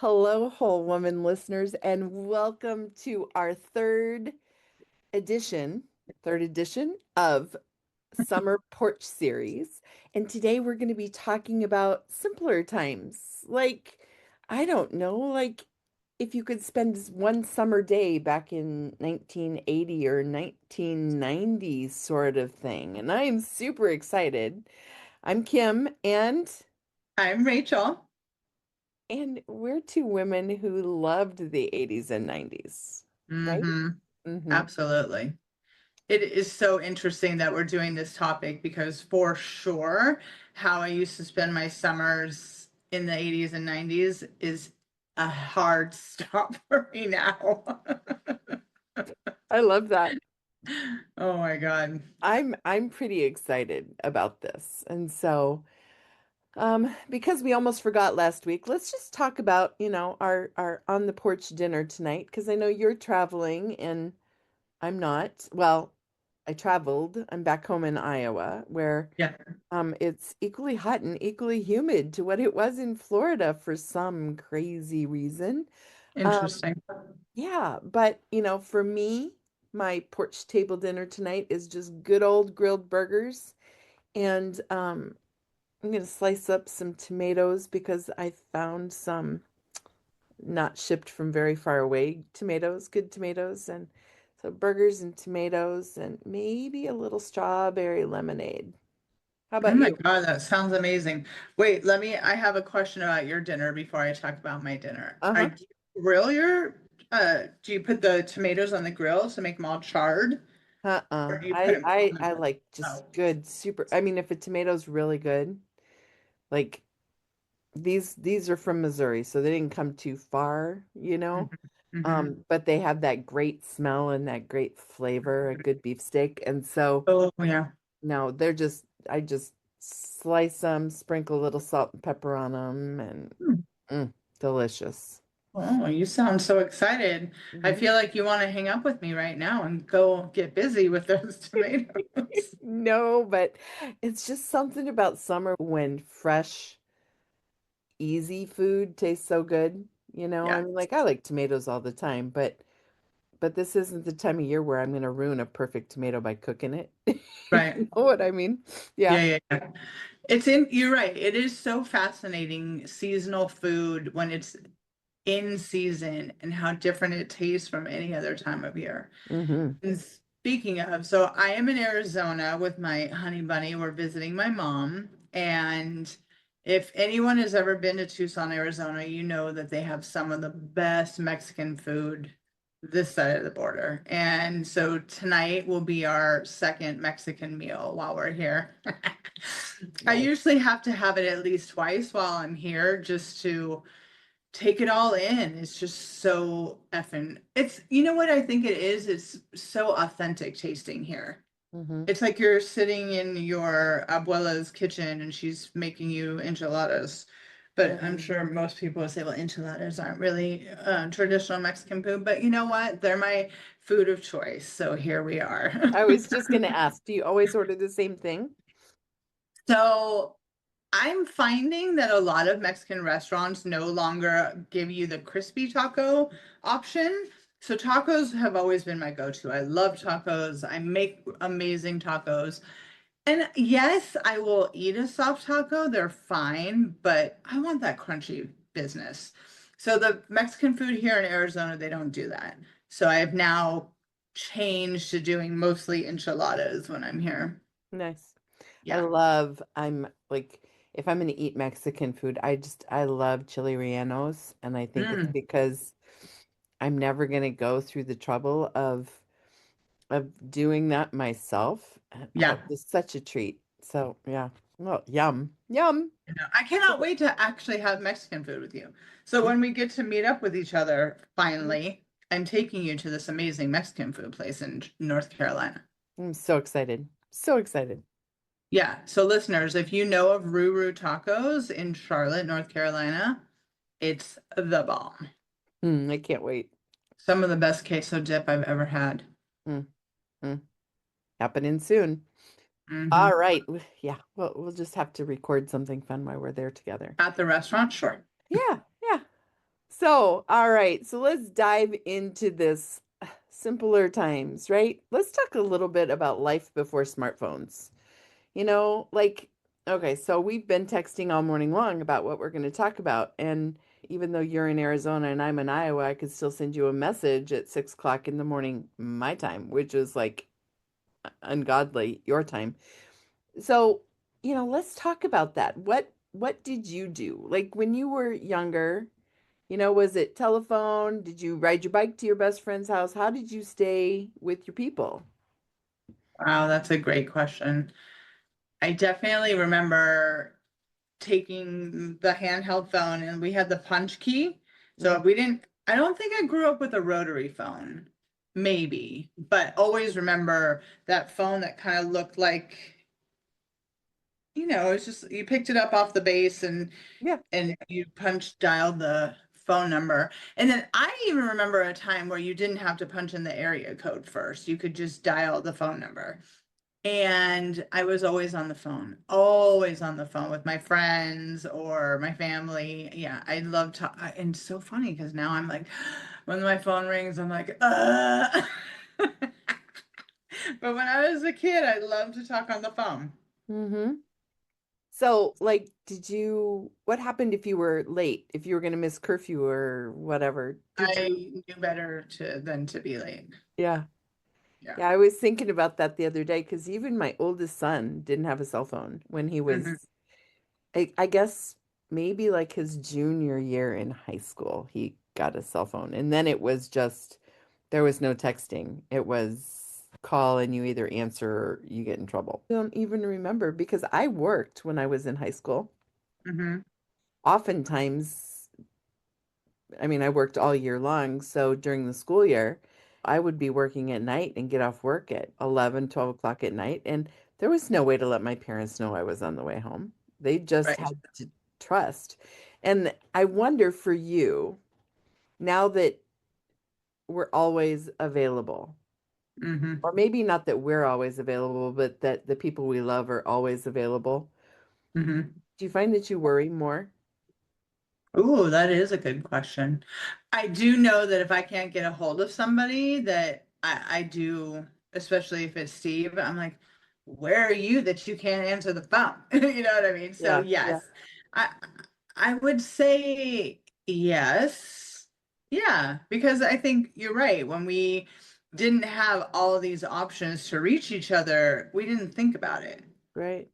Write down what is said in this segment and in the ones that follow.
Hello, Whole Woman listeners, and welcome to our third edition of Summer Porch Series. And today we're going to be talking about simpler times. I don't know, if you could spend one summer day back in 1980 or 1990 sort of thing. And I am super excited. I'm Kim, I'm Rachel. and we're two women who loved the 80s and 90s, right? hmm Mm-hmm. Absolutely. It is so interesting that we're doing this topic because for sure, how I used to spend my summers in the 80s and 90s is a hard stop for me now. I love that. Oh my God. I'm pretty excited about this. And so, because we almost forgot last week, let's just talk about, our on the porch dinner tonight, because I know you're traveling and I'm not. Well, I traveled. I'm back home in Iowa, where Yeah, it's equally hot and equally humid to what it was in Florida for some crazy reason. Um, interesting. yeah, but for me, my porch table dinner tonight is just good old grilled burgers, and I'm gonna slice up some tomatoes because I found some not shipped from very far away tomatoes, good tomatoes, and so burgers and tomatoes and maybe a little strawberry lemonade. How Oh about my you? God, that sounds amazing. Wait, I have a question about your dinner before I talk about my dinner. Uh-huh. Do you grill do you put the tomatoes on the grill to make them all charred? Uh-uh. Or do you put I them I on I the like just stove? good, super. I mean, if a tomato's really good, like these are from Missouri, so they didn't come too far, you know. Mhm, mhm. But they have that great smell and that great flavor, a good beefsteak. And so Oh, yeah. no, I just slice them, sprinkle a little salt and pepper on them, and Hmm. delicious. Oh, you sound so excited. I Mhm. feel like you want to hang up with me right now and go get busy with those tomatoes. No, but it's just something about summer when fresh, easy food tastes so good. I Yeah, mean, like I like tomatoes all the time, but this isn't the time of year where I'm going to ruin a perfect tomato by cooking it. right. You know what I mean? Yeah. Yeah, yeah, yeah. You're right. It is so fascinating seasonal food when it's in season and how different it tastes from any other time of year. Hmm. And speaking of, so I am in Arizona with my honey bunny. We're visiting my mom. And if anyone has ever been to Tucson, Arizona, you know that they have some of the best Mexican food this side of the border. And so tonight will be our second Mexican meal while we're here. I Nice. usually have to have it at least twice while I'm here just to take it all in. It's just so effing, you know what I think it is? It's so authentic tasting here. Hmm. It's like you're sitting in your abuela's kitchen and she's making you enchiladas. But I'm Mm. sure most people would say, well, enchiladas aren't really traditional Mexican food. But you know what? They're my food of choice. So here we are. I was just going to ask, do you always order the same thing? So I'm finding that a lot of Mexican restaurants no longer give you the crispy taco option. So tacos have always been my go-to. I love tacos. I make amazing tacos. And yes, I will eat a soft taco. They're fine, but I want that crunchy business. So the Mexican food here in Arizona, they don't do that. So I have now changed to doing mostly enchiladas when I'm here. Nice. Yeah. I'm like, if I'm going to eat Mexican food, I love chili rellenos. And I think it's Mm, because I'm never going to go through the trouble of doing that myself. And, oh, yeah. it's such a treat. So, yeah. Well, yum, yum. No, I cannot wait to actually have Mexican food with you. So when we get to meet up with each other, Mhm. finally, I'm taking you to this amazing Mexican food place in North Carolina. I'm so excited. So excited. Yeah. So listeners, if you know of Ruru Tacos in Charlotte, North Carolina, it's the bomb. I can't wait. Some of the best queso dip I've ever had. Mm, mm. Happening soon. All Hmm. right. Yeah, we'll just have to record something fun while we're there together. At the restaurant, sure. Yeah, yeah. So, all right. So let's dive into this simpler times, right? Let's talk a little bit about life before smartphones. Like, okay, so we've been texting all morning long about what we're going to talk about. And even though you're in Arizona and I'm in Iowa, I could still send you a message at 6 o'clock in the morning, my time, which is like ungodly your time. So, let's talk about that. What did you do? Like when you were younger, was it telephone? Did you ride your bike to your best friend's house? How did you stay with your people? Wow, that's a great question. I definitely remember taking the handheld phone and we had the punch key. So Mhm. we didn't, I don't think I grew up with a rotary phone, maybe, but always remember that phone that kind of looked like, it's just you picked it up off the base Yeah. and you punch dialed the phone number. And then I even remember a time where you didn't have to punch in the area code first. You could just dial the phone number. And I was always on the phone with my friends or my family. Yeah, I love to, and it's so funny because now I'm like, when my phone rings, I'm like, But when I was a kid, I loved to talk on the phone. Mm-hmm. So, like, what happened if you were late, if you were going to miss curfew or whatever? Did I you? knew better than to be late. Yeah. Yeah. Yeah, I was thinking about that the other day because even my oldest son didn't have a cell phone when he was, Hmm. I guess, maybe like his junior year in high school, he got a cell phone. And then it was just, there was no texting. It was call and you either answer or you get in trouble. I don't even remember because I worked when I was in high school. Hmm. Oftentimes, I mean, I worked all year long. So during the school year, I would be working at night and get off work at 11, 12 o'clock at night. And there was no way to let my parents know I was on the way home. They just Right. had to trust. And I wonder for you, now that we're always available, Hmm. or maybe not that we're always available, but that the people we love are always available, Hmm. do you find that you worry more? Ooh, that is a good question. I do know that if I can't get a hold of somebody, that I do, especially if it's Steve, I'm like, where are you that you can't answer the phone? You know what I mean? So Yeah, yeah, yes, I I would say yes. Yeah, because I think you're right. When we didn't have all of these options to reach each other, we didn't think about it. right,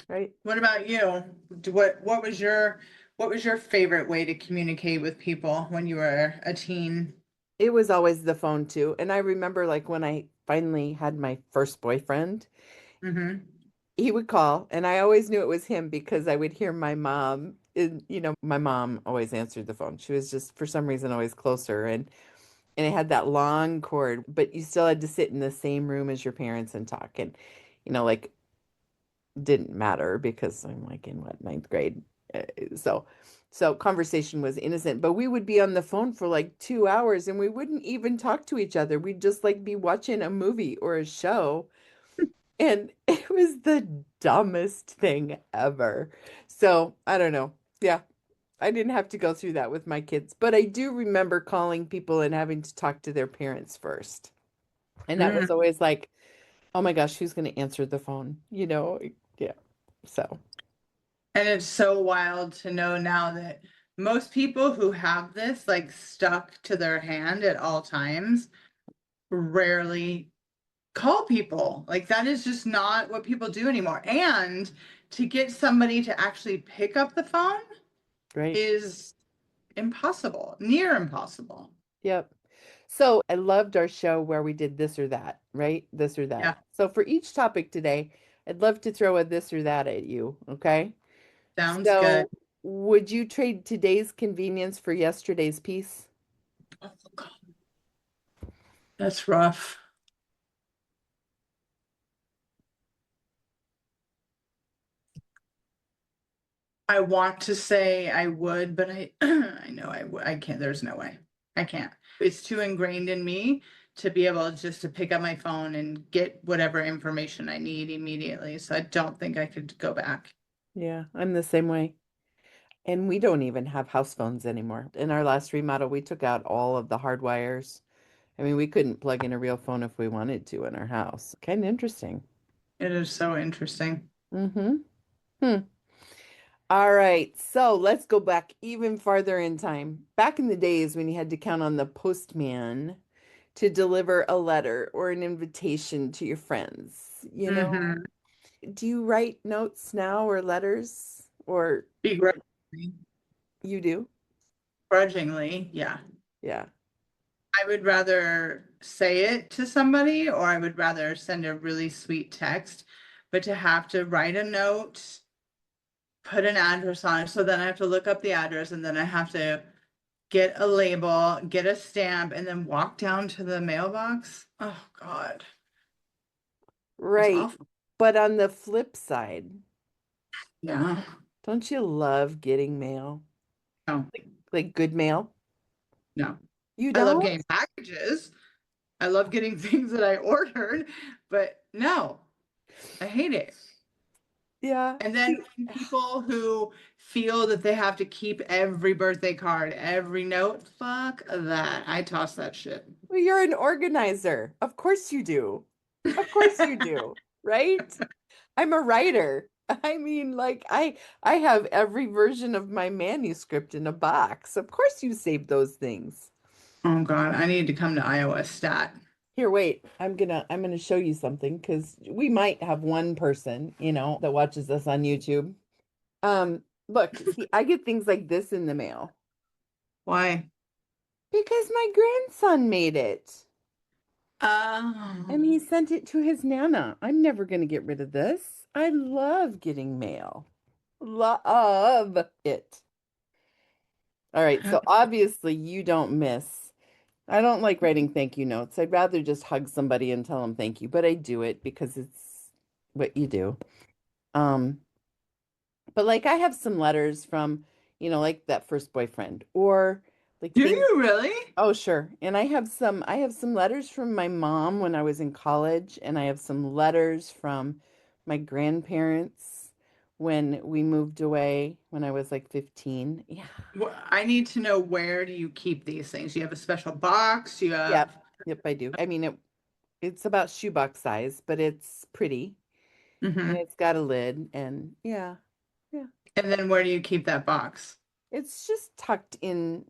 right. What about you? What was your favorite way to communicate with people when you were a teen? It was always the phone too. And I remember like when I finally had my first boyfriend, Mm-hmm. he would call and I always knew it was him because I would hear my mom, my mom always answered the phone. She was just for some reason always closer and it had that long cord, but you still had to sit in the same room as your parents and talk and like didn't matter because I'm like in what ninth grade. Uh, So, so conversation was innocent, but we would be on the phone for like 2 hours and we wouldn't even talk to each other. We'd just like be watching a movie or a show. And it was the dumbest thing ever. So I don't know. Yeah, I didn't have to go through that with my kids, but I do remember calling people and having to talk to their parents first. And that was always like, oh my gosh, who's going to answer the phone? Yeah. So. And it's so wild to know now that most people who have this like stuck to their hand at all times rarely call people. Like that is just not what people do anymore. And to get somebody to actually pick up the phone Right. is impossible, near impossible. Yep. So I loved our show where we did this or that, right? This or that. Yeah, So for each topic today, I'd love to throw a this or that at you, okay? sounds good. So would you trade today's convenience for yesterday's peace? Oh, God, that's rough. I want to say I would, but I I know I can't. There's no way. I can't. It's too ingrained in me to be able just to pick up my phone and get whatever information I need immediately. So I don't think I could go back. Yeah, I'm the same way. And we don't even have house phones anymore. In our last remodel, we took out all of the hard wires. I mean, we couldn't plug in a real phone if we wanted to in our house. Kind of interesting. It is so interesting. Mm-hmm. Hmm. All right. So let's go back even farther in time. Back in the days when you had to count on the postman to deliver a letter or an invitation to your friends, you know? Hmm. Do you write notes now or letters? Or Begrudgingly. you do? Grudgingly, yeah. Yeah. I would rather say it to somebody, or I would rather send a really sweet text. But to have to write a note, put an address on it, so then I have to look up the address and then I have to get a label, get a stamp, and then walk down to the mailbox. Oh God, it's Right. awful. But on the flip side, Yeah. don't you love getting mail? No, Like good mail? no. You I love don't? getting packages. I love getting things that I ordered, but no, I hate it. Yeah. And then when people who feel that they have to keep every birthday card, every note, fuck that. I toss that shit. Well, you're an organizer. Of course you do. Of course you do, right? I'm a writer. I mean, like I have every version of my manuscript in a box. Of course you save those things. Oh God, I need to come to Iowa stat. Here, wait. I'm gonna show you something because we might have one person, that watches us on YouTube. Look, see, I get things like this in the mail Why? because my grandson made it Oh, and he sent it to his nana. I'm never gonna get rid of this. I love getting mail. Love it. All right, so obviously you don't miss. I don't like writing thank you notes. I'd rather just hug somebody and tell them thank you, but I do it because it's what you do. Um, but like I have some letters from, like that first boyfriend or like do things. you really? Oh, sure. And I have some letters from my mom when I was in college, and I have some letters from my grandparents when we moved away when I was like 15. Yeah. I need to know, where do you keep these things? You have a special box? You Yep. have, Yep, I do. I mean it's about shoebox size, but it's pretty and hmm. it's got a lid and yeah. Yeah. And then where do you keep that box? It's just tucked in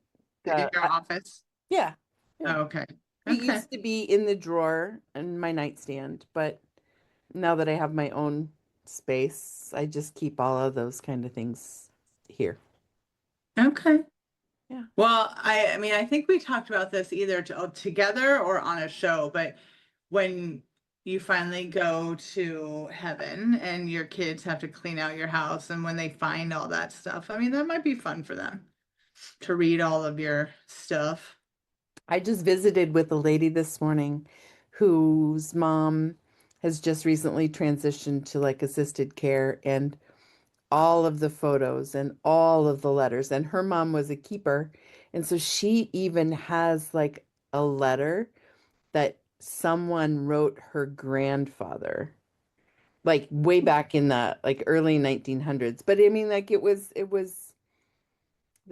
In the your office? yeah. Yeah. Oh, okay. It Okay. used to be in the drawer in my nightstand, but now that I have my own space, I just keep all of those kind of things here. Okay. Yeah. Well, I mean, I think we talked about this either together or on a show, but when you finally go to heaven and your kids have to clean out your house and when they find all that stuff, I mean, that might be fun for them to read all of your stuff. I just visited with a lady this morning whose mom has just recently transitioned to like assisted care and all of the photos and all of the letters. And her mom was a keeper. And so she even has like a letter that someone wrote her grandfather, like way back in the like early 1900s. But I mean, like they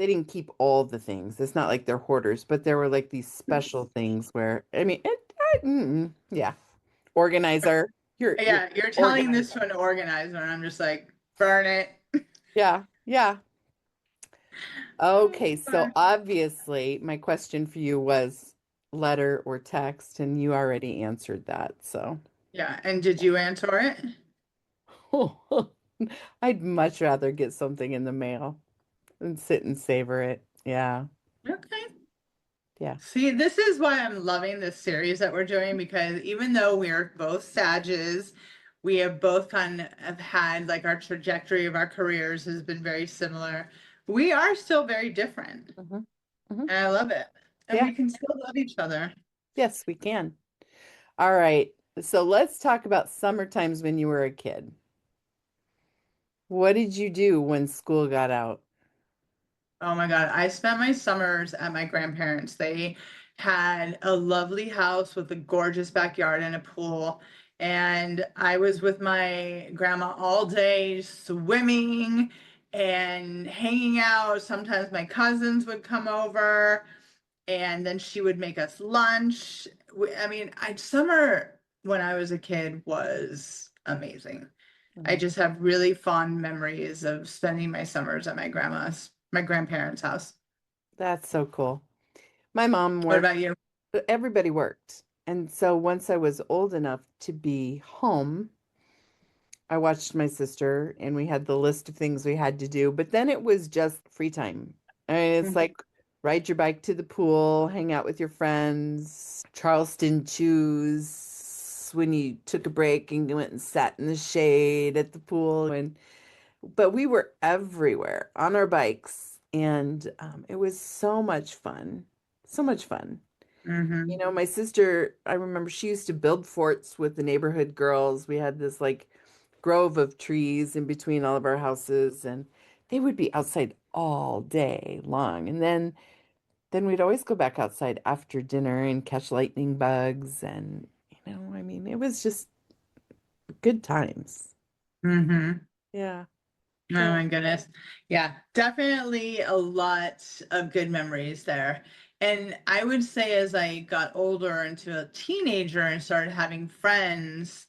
didn't keep all the things. It's not like they're hoarders, but there were like these special things where, I mean, yeah, organizer. You're Yeah, you're telling this organizer. to an organizer, and I'm just like, burn it. Yeah, yeah. Oh, Okay, so gosh. obviously my question for you was letter or text, and you already answered that. So Yeah, and did you answer it? I'd much rather get something in the mail than sit and savor it. Yeah, Okay. yeah. See, this is why I'm loving this series that we're doing, because even though we're both Sages, we have both kind of had, like, our trajectory of our careers has been very similar. We are still very different, Hmm. Hmm. and I love it. And Yeah, we can still love each other. yes, we can. All right. So let's talk about summer times when you were a kid. What did you do when school got out? Oh my God. I spent my summers at my grandparents'. They had a lovely house with a gorgeous backyard and a pool. And I was with my grandma all day swimming and hanging out. Sometimes my cousins would come over and then she would make us lunch. I mean, summer when I was a kid was amazing. I Oh, just have really fond memories of spending my summers at my grandparents' house. that's so cool. My mom What worked, about you? everybody worked. And so once I was old enough to be home, I watched my sister and we had the list of things we had to do, but then it was just free time. I mean, it's Mhm. like ride your bike to the pool, hang out with your friends, Charleston chews when you took a break and went and sat in the shade at the pool. And but we were everywhere on our bikes, and it was so much fun. So much fun. You Mhm. know, my sister, I remember she used to build forts with the neighborhood girls. We had this like grove of trees in between all of our houses, and they would be outside all day long. And then we'd always go back outside after dinner and catch lightning bugs, and I mean, it was just good times. Mhm. Yeah. Oh Yeah. my goodness. Yeah, definitely a lot of good memories there. And I would say as I got older into a teenager and started having friends,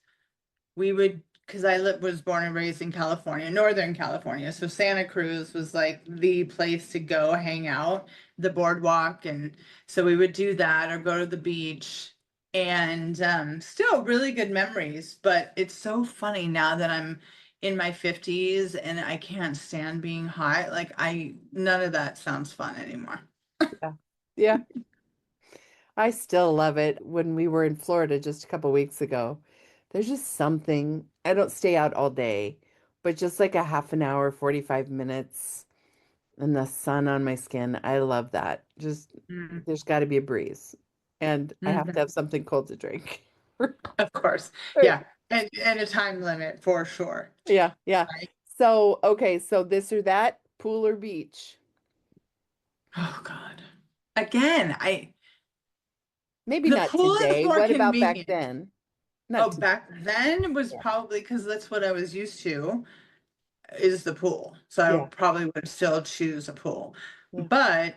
we would, because was born and raised in California, Northern California. So Santa Cruz was like the place to go hang out, the boardwalk. And so we would do that or go to the beach. And still really good memories. But it's so funny now that I'm in my 50s and I can't stand being high. Like none of that sounds fun anymore. Yeah. Yeah. I still love it. When we were in Florida just a couple weeks ago, there's just something. I don't stay out all day, but just like a half an hour, 45 minutes, and the sun on my skin. I love that. Just Mm. there's got to be a breeze, and I have to Mhm. have something cold to drink. Of course. Right. Yeah. And a time limit for sure. Yeah, yeah. Right. So, okay, so this or that, pool or beach? Oh God. Again, Maybe the not pool is today. more What about back convenient. then? Not Oh, today. back then was Yeah. probably because that's what I was used to is the pool. So I Yeah. probably would still choose a pool. Yeah. But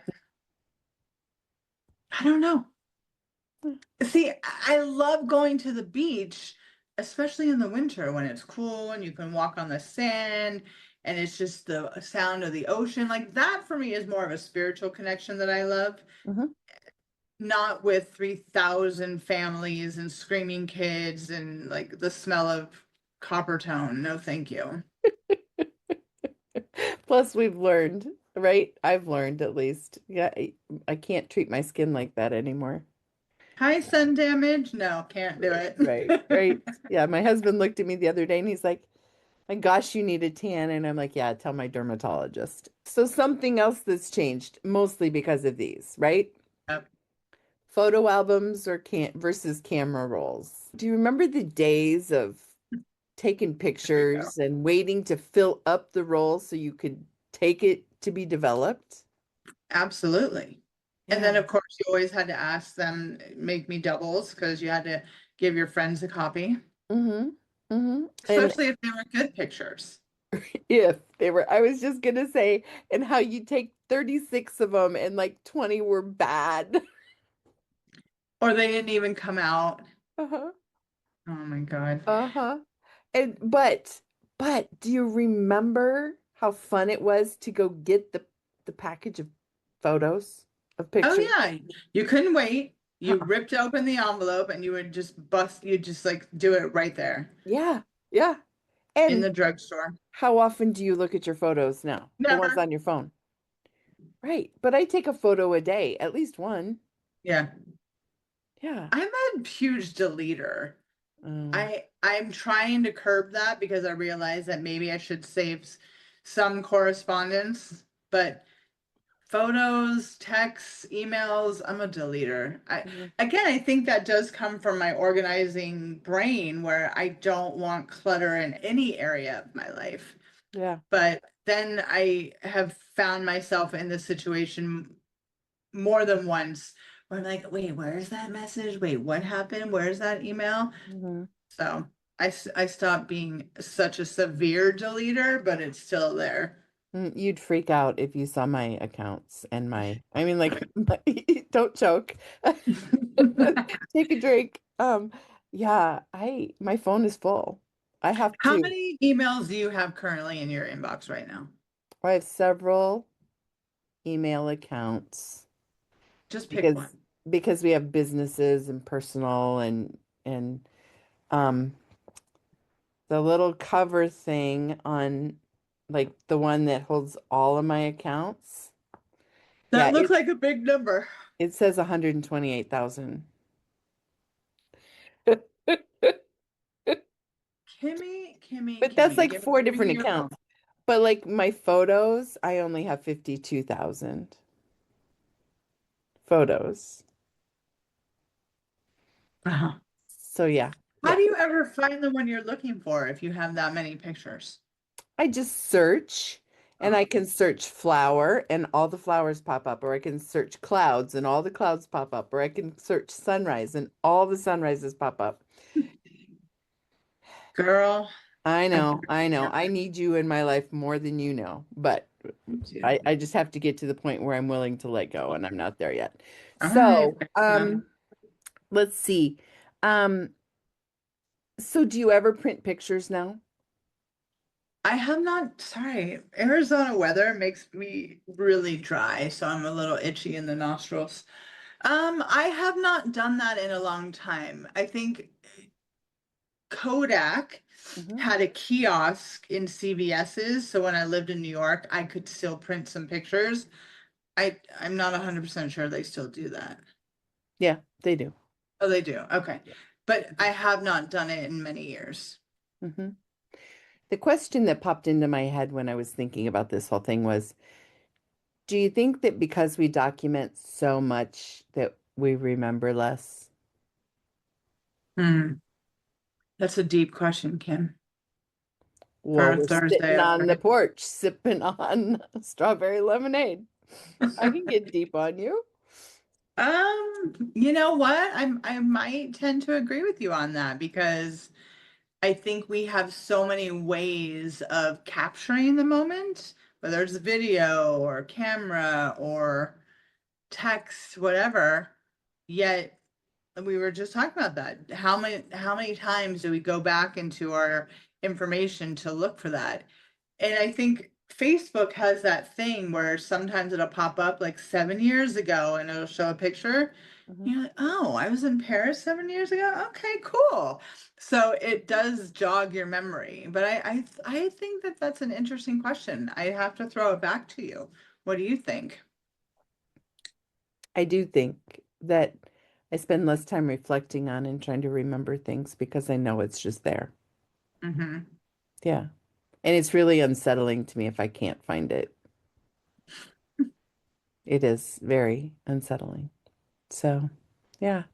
I don't know. See, I love going to the beach, especially in the winter when it's cool and you can walk on the sand and it's just the sound of the ocean. Like that for me is more of a spiritual connection that I love. Mhm. Not with 3,000 families and screaming kids and like the smell of copper tone. No, thank you. Plus, we've learned, right? I've learned at least. Yeah, I can't treat my skin like that anymore. High sun damage? No, can't do it. Right, right. Yeah, my husband looked at me the other day and he's like, my gosh, you need a tan. And I'm like, yeah, tell my dermatologist. So something else that's changed, mostly because of these, right? Yep, Photo albums or can versus camera rolls. Do you remember the days of taking there we go. pictures and waiting to fill up the roll so you could take it to be developed? Absolutely. And Yeah. then, of course, you always had to ask them, make me doubles because you had to give your friends a copy, Mm-hmm. Mm-hmm. And especially if they were good pictures if they were, I was just gonna say, and how you take 36 of them and like 20 were bad. or they didn't even come out. Uh-huh. Oh my God. Uh-huh. And but do you remember how fun it was to go get the package of photos of Oh, pictures? yeah. You couldn't wait. You Uh-uh. ripped open the envelope and you would just you just like do it right there Yeah. Yeah. in And the drugstore. how often do you look at your photos now? The ones Never. on your phone. Right. But I take a photo a day, at least one. Yeah. Yeah. I'm a huge deleter. Um, I'm trying to curb that because I realize that maybe I should save some correspondence, but photos, texts, emails, I'm a deleter. mhm. I think that does come from my organizing brain where I don't want clutter in any area of my life. Yeah. But then I have found myself in this situation more than once where I'm like, wait, where's that message? Wait, what happened? Where's that email? Mhm. So I stopped being such a severe deleter, but it's still there. You'd freak out if you saw my accounts and I mean, like, don't choke. Take a drink. Yeah, my phone is full. I have How to. many emails do you have currently in your inbox right now? I have several email accounts Just pick because one. we have businesses and personal and um the little cover thing on like the one that holds all of my accounts. Yeah, That looked like a big number. it says 128,000. Kimmy, Kimmy, But that's Kimmy, like four give me different your phone. accounts. But like my photos, I only have 52,000 photos. Uh-huh. So yeah, How yeah. do you ever find the one you're looking for if you have that many pictures? I just search and I Oh, can search flower and all the flowers pop up, or I can search clouds and all the clouds pop up, or I can search sunrise and all the sunrises pop up. girl, I I know, feel I know. you. I need you in my life more than you know, but Me too. I just have to get to the point where I'm willing to let go, and I'm not there yet. All right, So, fair enough. let's see. Um, so do you ever print pictures now? I have not, sorry, Arizona weather makes me really dry, so I'm a little itchy in the nostrils. I have not done that in a long time. I think Kodak Hmm. had a kiosk in CVS's, so when I lived in New York, I could still print some pictures. I'm not 100% sure they still do that. Yeah, they do. Oh, they do. Okay. Yeah. But I have not done it in many years. Hmm. The question that popped into my head when I was thinking about this whole thing was, do you think that because we document so much that we remember less? Hmm. That's a deep question, Kim, for Well, a we're Thursday sitting on the already. porch sipping on strawberry lemonade. I can get deep on you. You know what? I might tend to agree with you on that because I think we have so many ways of capturing the moment, whether it's video or camera or text, whatever. Yet we were just talking about that. How many times do we go back into our information to look for that? And I think Facebook has that thing where sometimes it'll pop up like 7 years ago and it'll show a picture. Mhm. You're like, oh, I was in Paris 7 years ago. Okay, cool. So it does jog your memory. But I think that that's an interesting question. I have to throw it back to you. What do you think? I do think that I spend less time reflecting on and trying to remember things because I know it's just there. Hmm. Yeah. And it's really unsettling to me if I can't find it. It is very unsettling. So, yeah.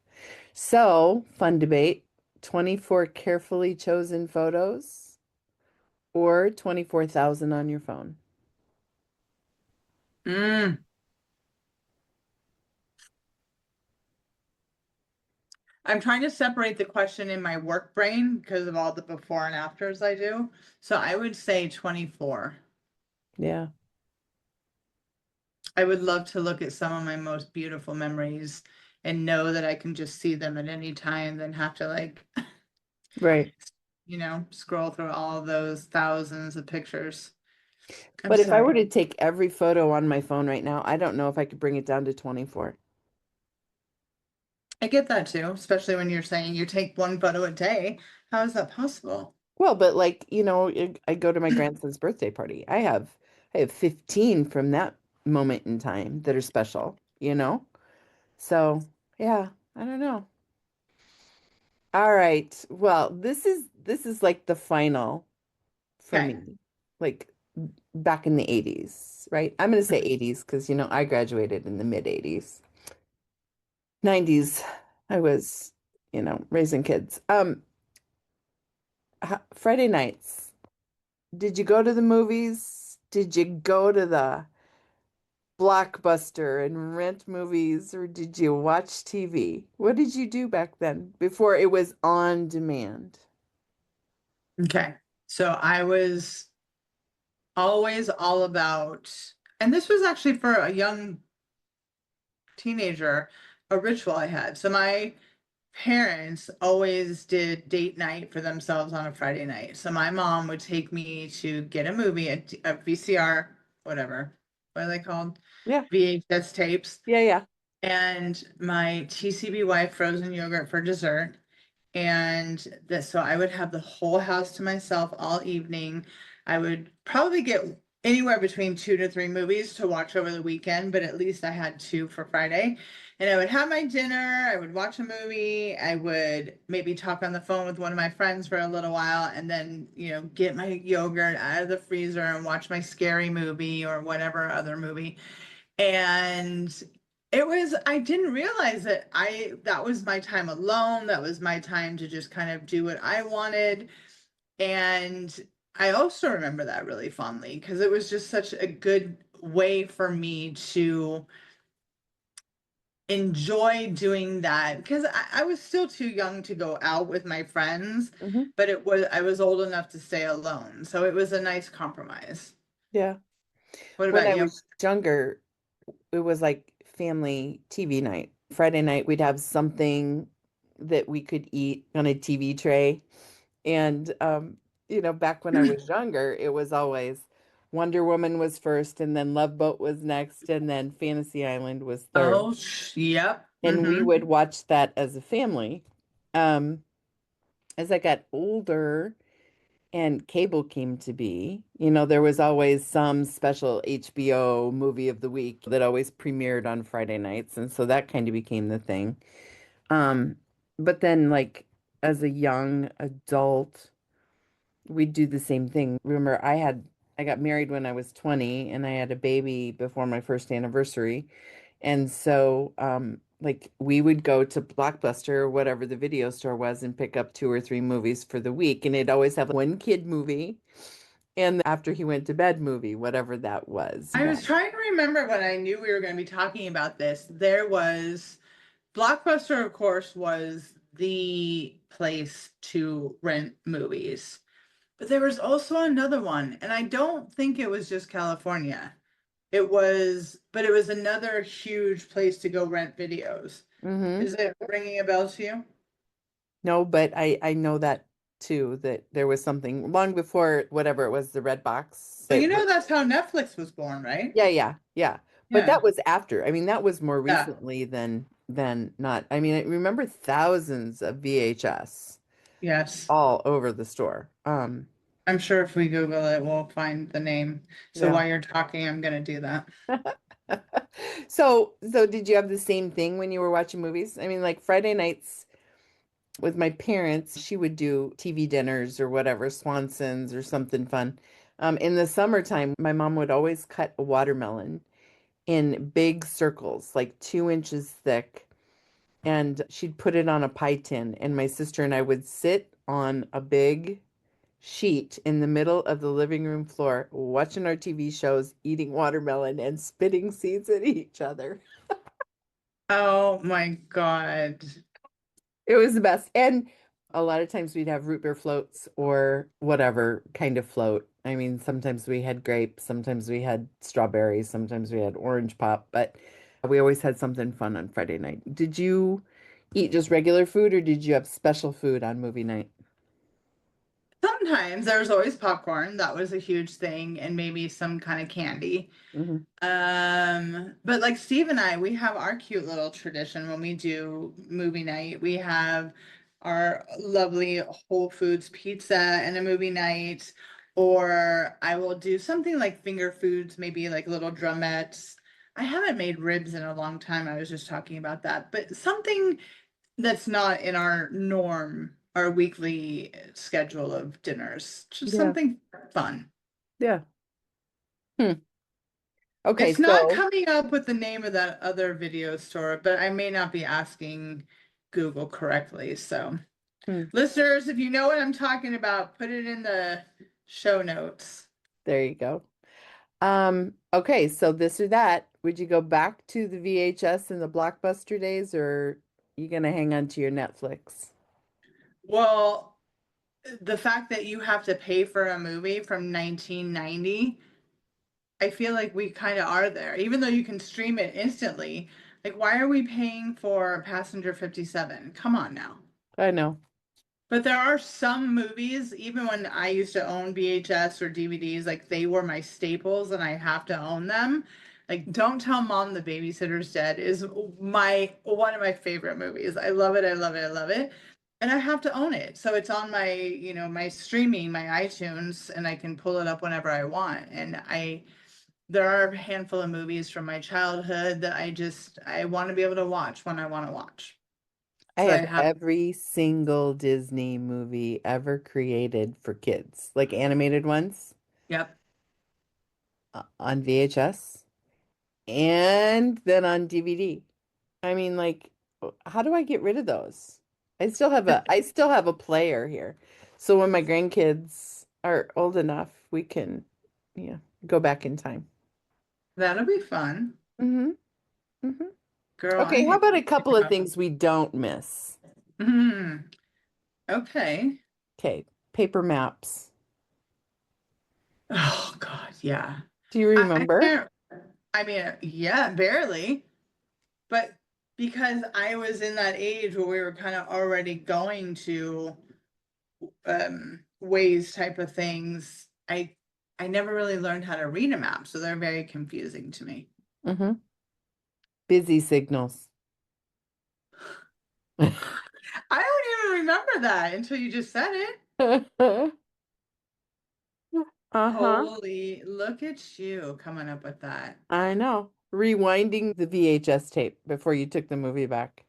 So, fun debate. 24 carefully chosen photos or 24,000 on your phone. Mm. I'm trying to separate the question in my work brain because of all the before and afters I do. So I would say 24. Yeah. I would love to look at some of my most beautiful memories and know that I can just see them at any time, than have to like, Right. scroll through all of those thousands of pictures. I'm But if I sorry. were to take every photo on my phone right now, I don't know if I could bring it down to 24. I get that too, especially when you're saying you take one photo a day. How is that possible? Well, but like, I go to my grandson's birthday party. I have 15 from that moment in time that are special, you know? So, yeah, I don't know. All right. Well, this is like the final for Okay. me. Like back in the 80s, right? I'm going to say 80s because I graduated in the mid 80s. 90s, I was, raising kids. Friday nights. Did you go to the movies? Did you go to the Blockbuster and rent movies, or did you watch TV? What did you do back then before it was on demand? Okay. So I was always all about, and this was actually for a young teenager, a ritual I had. So my parents always did date night for themselves on a Friday night. So my mom would take me to get a movie, a VCR, whatever. What are they called? Yeah. VHS tapes. Yeah, yeah. And my TCBY frozen yogurt for dessert. And that so I would have the whole house to myself all evening. I would probably get anywhere between 2 to 3 movies to watch over the weekend, but at least I had two for Friday. And I would have my dinner, I would watch a movie, I would maybe talk on the phone with one of my friends for a little while, and then, get my yogurt out of the freezer and watch my scary movie or whatever other movie. And I didn't realize that was my time alone. That was my time to just kind of do what I wanted. And I also remember that really fondly because it was just such a good way for me to enjoy doing that because I was still too young to go out with my friends, Hmm. but I was old enough to stay alone. So it was a nice compromise. Yeah. What When about I you? was younger, it was like family TV night. Friday night, we'd have something that we could eat on a TV tray. And back when I was younger, it was always Wonder Woman was first, and then Love Boat was next, and then Fantasy Island was third. Oh, yep. And we Mm-hmm. would watch that as a family. Um, as I got older and cable came to be, there was always some special HBO movie of the week that always premiered on Friday nights. And so that kind of became the thing. Um, but then, like, as a young adult, we'd do the same thing. Remember, I got married when I was 20 and I had a baby before my first anniversary. And so like we would go to Blockbuster or whatever the video store was and pick up two or three movies for the week. And it'd always have one kid movie and after he went to bed movie, whatever that was. I was trying to remember when I knew we were going to be talking about this. There was Blockbuster, of course, was the place to rent movies. But there was also another one, and I don't think it was just California. But it was another huge place to go rent videos. Mm-hmm. Is it ringing a bell to you? No, but I know that too, that there was something long before whatever it was, the red box. Well, that's how Netflix was born, right? Yeah, yeah, yeah. But Yeah. that was after. I mean, that was more Yeah. recently than not. I mean, I remember thousands of VHS Yes. all over the store. I'm sure if we Google it, we'll find the name. So Yeah. while you're talking, I'm going to do that. So did you have the same thing when you were watching movies? I mean, like Friday nights with my parents, she would do TV dinners or whatever, Swanson's or something fun. In the summertime, my mom would always cut a watermelon in big circles, like 2 inches thick, and she'd put it on a pie tin, and my sister and I would sit on a big sheet in the middle of the living room floor, watching our TV shows, eating watermelon, and spitting seeds at each other. Oh my God. It was the best. And a lot of times we'd have root beer floats or whatever kind of float. I mean, sometimes we had grapes, sometimes we had strawberries, sometimes we had orange pop, but we always had something fun on Friday night. Did you eat just regular food or did you have special food on movie night? Sometimes there was always popcorn. That was a huge thing, and maybe some kind of candy. Hmm. But like Steve and I, we have our cute little tradition when we do movie night. We have our lovely Whole Foods pizza and a movie night, or I will do something like finger foods, maybe like little drumettes. I haven't made ribs in a long time. I was just talking about that, but something that's not in our norm, our weekly schedule of dinners, just Yeah. something fun. Yeah. Hmm. Okay, It's not so coming up with the name of that other video store, but I may not be asking Google correctly. So, hmm, listeners, if you know what I'm talking about, put it in the show notes. there you go. Okay, so this or that, would you go back to the VHS and the Blockbuster days or you gonna hang on to your Netflix? Well, the fact that you have to pay for a movie from 1990, I feel like we kind of are there, even though you can stream it instantly. Like, why are we paying for Passenger 57? Come on now. I know. But there are some movies, even when I used to own VHS or DVDs, like they were my staples and I have to own them. Like Don't Tell Mom the Babysitter's Dead is my one of my favorite movies. I love it, I love it, I love it. And I have to own it. So it's on my, my streaming, my iTunes, and I can pull it up whenever I want. And there are a handful of movies from my childhood that I want to be able to watch when I want to watch. I So I have have, every single Disney movie ever created for kids, like animated ones, yep. on VHS and then on DVD. I mean, like, how do I get rid of those? I still have a player here. So when my grandkids are old enough, we can, yeah, go back in time. That'll be fun. Hmm. Hmm. Girl, I Okay, how need about a to think couple of about. things we don't miss? Hmm. Okay. Okay, paper maps. Oh God, yeah. Do you I remember? can't. I mean, yeah, barely. But because I was in that age where we were kind of already going to ways type of things, I never really learned how to read a map, so they're very confusing to me. Hmm. Busy signals. I don't even remember that until you just said it. Uh-huh. Holy, look at you coming up with that. I know. Rewinding the VHS tape before you took the movie back.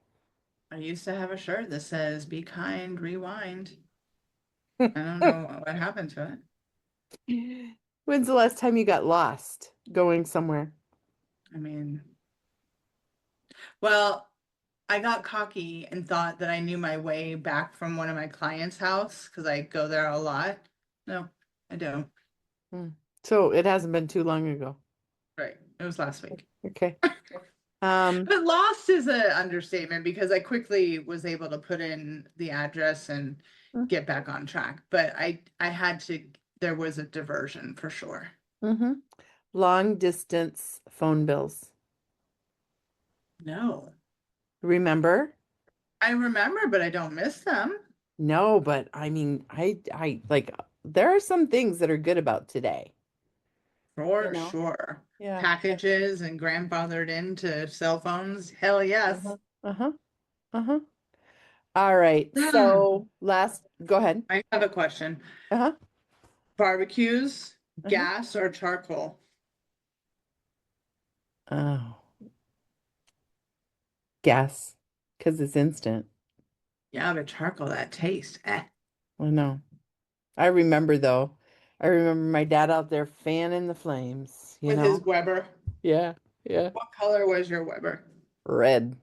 I used to have a shirt that says "Be kind, rewind." I don't know what happened to it. When's the last time you got lost going somewhere? I mean, well, I got cocky and thought that I knew my way back from one of my clients' house because I go there a lot. No, I don't. Hmm. So it hasn't been too long ago. Right. It was last week. Okay. Um, But lost is an understatement because I quickly was able to put in the address and get back on track. But I had to, there was a diversion for sure. mm-hmm. Long distance phone bills. No. Remember? I remember, but I don't miss them. No, but I mean, I like there are some things that are good about today, you For know? sure. Yeah. Yeah. Packages and grandfathered into cell phones. Hell yes. Uh-huh. Uh-huh. Uh-huh. All right. So go ahead. I have a question. Uh-huh. Barbecues, Uh-huh. gas or charcoal? Oh, gas, because it's instant. Yeah, but charcoal, that taste. Eh. I know. I remember though. I remember my dad out there fanning the flames, you With his know? Weber. Yeah. Yeah. What color was your Weber? Red.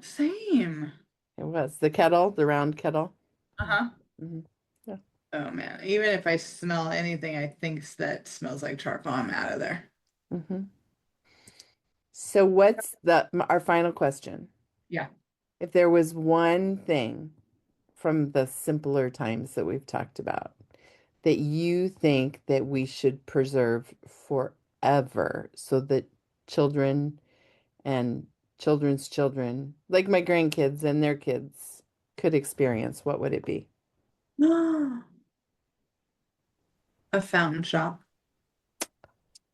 Same. It was the kettle, the round kettle. Uh-huh. Hmm. Yeah. Oh man. Even if I smell anything I think that smells like charcoal, I'm out of there. Hmm. So what's our final question? Yeah. If there was one thing from the simpler times that we've talked about that you think that we should preserve forever so that children and children's children, like my grandkids and their kids, could experience, what would it be? A fountain shop.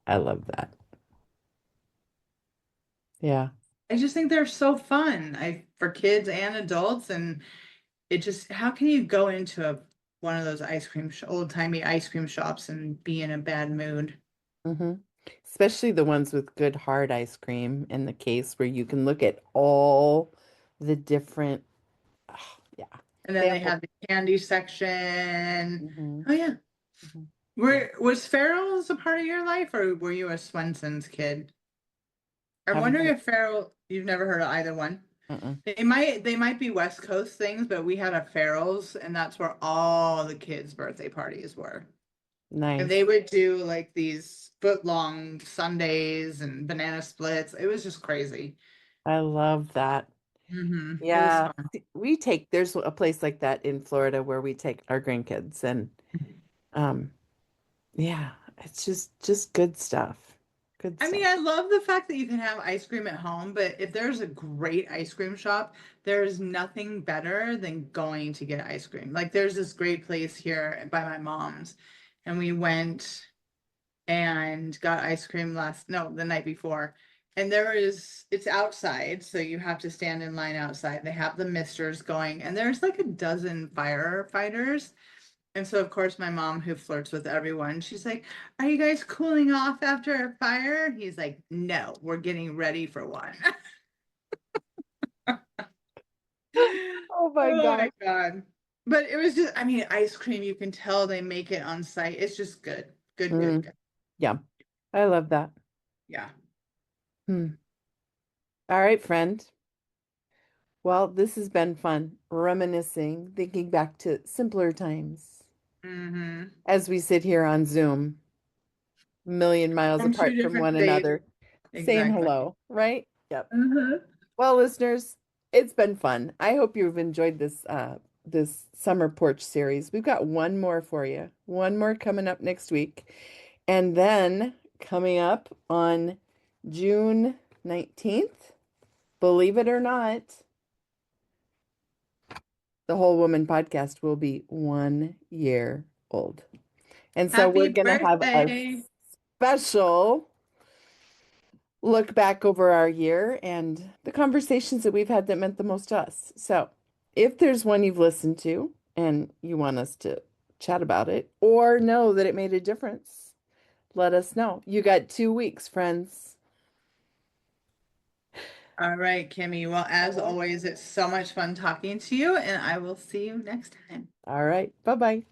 I love that. Yeah. I just think they're so fun. I for kids and adults, and it just how can you go into a one of those old-timey ice cream shops and be in a bad mood? Hmm. Especially the ones with good hard ice cream in the case where you can look at all the different, yeah, And then they sample. have the candy section. Hmm. Oh yeah. Hmm. Yeah. Were was Farrell's a part of your life or were you a Swenson's kid? I'm Haven't wondering heard. if Farrell, you've never heard of either one. Mm-mm. They might be West Coast things, but we had a Farrell's and that's where all the kids' birthday parties were. And they Nice. would do like these foot long sundaes and banana splits. It was just crazy. I love that. It was Yeah. fun. We take, there's a place like that in Florida where we take our grandkids and um yeah, it's just good stuff. Good I mean, stuff. I love the fact that you can have ice cream at home, but if there's a great ice cream shop, there's nothing better than going to get ice cream. Like there's this great place here by my mom's, and we went and got ice cream no, the night before. And it's outside, so you have to stand in line outside. They have the misters going, and there's like a dozen firefighters. And so, of course, my mom, who flirts with everyone, she's like, "Are you guys cooling off after a fire?" He's like, "No, we're getting ready for one." Oh my Oh my gosh. God. But it was just, I mean, ice cream, you can tell they make it on site. It's just good. Good, good, Mm, good. yeah. I love that. Yeah. Hmm. All right, friend. Well, this has been fun, reminiscing, thinking back to simpler times Mm-hmm. as we sit here on Zoom, a million miles From two apart from different one states. another, saying Exactly. hello, right? Yep. Mm-hmm. Well, listeners, it's been fun. I hope you've enjoyed this summer porch series. We've got one more for you. One more coming up next week. And then coming up on June 19th, believe it or not, the Whole Woman podcast will be 1 year old. And so we're Happy going to have a birthday. special look back over our year and the conversations that we've had that meant the most to us. So, if there's one you've listened to and you want us to chat about it or know that it made a difference, let us know. You got 2 weeks, friends. All right, Kimmy. Well, All as right. always, it's so much fun talking to you, and I will see you next time. All right. Bye-bye.